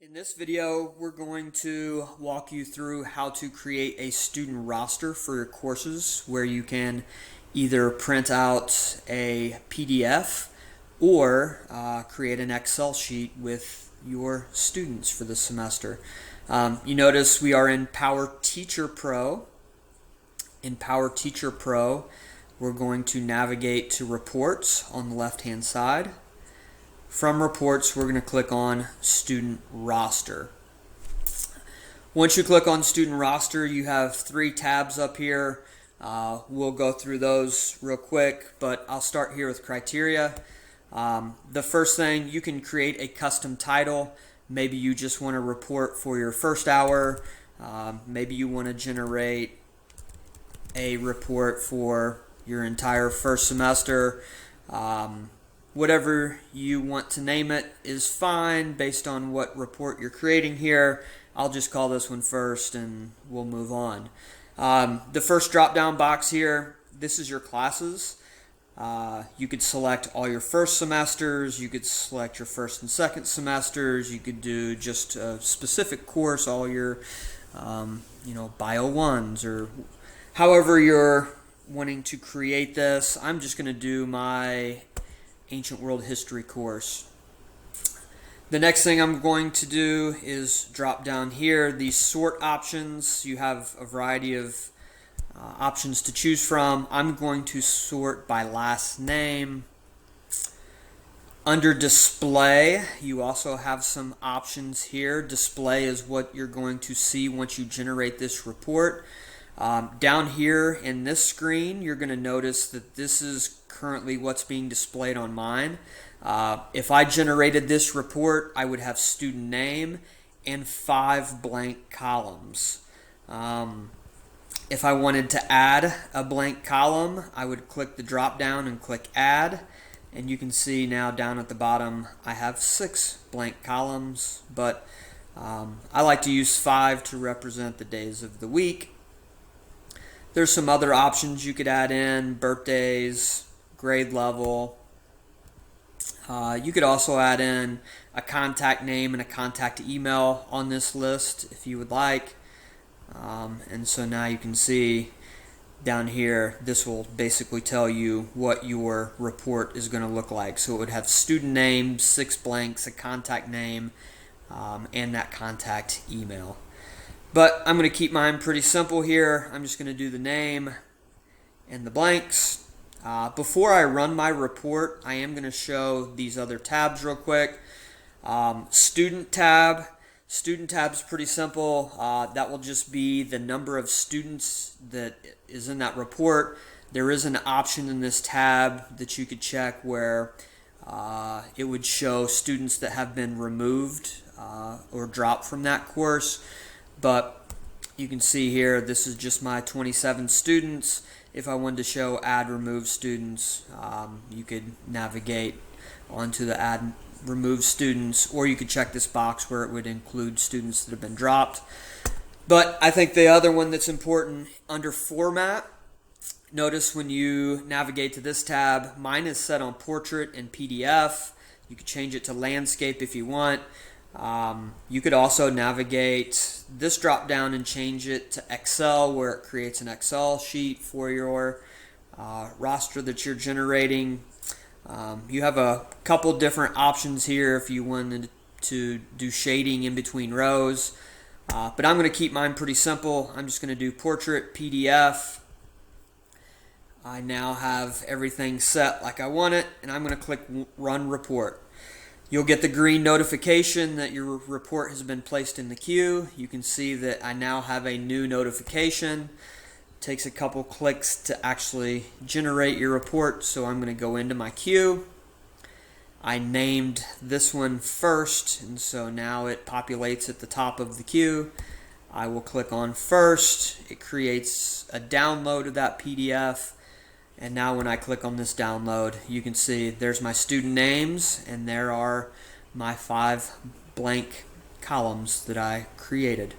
In this video, we're going to walk you through how to create a student roster for your courses where you can either print out a PDF or create an Excel sheet with your students for the semester. You notice we are in Power Teacher Pro. In Power Teacher Pro, we're going to navigate to Reports on the left-hand side. From Reports, we're going to click on Student Roster. Once you click on Student Roster, you have 3 tabs up here. We'll go through those real quick, but I'll start here with criteria. The first thing, you can create a custom title. Maybe you just want to report for your first hour. Maybe you want to generate a report for your entire first semester. Whatever you want to name it is fine based on what report you're creating here. I'll just call this one first and we'll move on. The first drop down box here, this is your classes. You could select all your first semesters, you could select your first and second semesters, you could do just a specific course, all your Bio 1s, or however you're wanting to create this. I'm just going to do my Ancient World History course. The next thing I'm going to do is drop down here these sort options. You have a variety of options to choose from. I'm going to sort by last name. Under display, you also have some options here. Display is what you're going to see once you generate this report. Down here in this screen, you're going to notice that this is currently what's being displayed on mine. If I generated this report, I would have student name and 5 blank columns. If I wanted to add a blank column, I would click the drop down and click add, and you can see now down at the bottom I have 6 blank columns, but I like to use 5 to represent the days of the week. There's some other options you could add in: birthdays, grade level. You could also add in a contact name and a contact email on this list if you would like. And so now you can see down here, this will basically tell you what your report is going to look like. So it would have student name, 6 blanks, a contact name, and that contact email. But I'm going to keep mine pretty simple here. I'm just going to do the name and the blanks. Before I run my report, I am going to show these other tabs real quick. Student tab. Student tab is pretty simple. That will just be the number of students that is in that report. There is an option in this tab that you could check where it would show students that have been removed or dropped from that course. But you can see here, this is just my 27 students. If I wanted to show add remove students, you could navigate onto the add remove students, or you could check this box where it would include students that have been dropped. But I think the other one that's important, under format, notice when you navigate to this tab, mine is set on portrait and PDF. You could change it to landscape if you want. You could also navigate this drop down and change it to Excel, where it creates an Excel sheet for your roster that you're generating. You have a couple different options here if you wanted to do shading in between rows, but I'm going to keep mine pretty simple. I'm just going to do portrait PDF. I now have everything set like I want it, and I'm going to click run report. You'll get the green notification that your report has been placed in the queue. You can see that I now have a new notification. It takes a couple clicks to actually generate your report, so I'm going to go into my queue. I named this one first, and so now it populates at the top of the queue. I will click on first. It creates a download of that PDF. And now when I click on this download, you can see there's my student names, and there are my 5 blank columns that I created.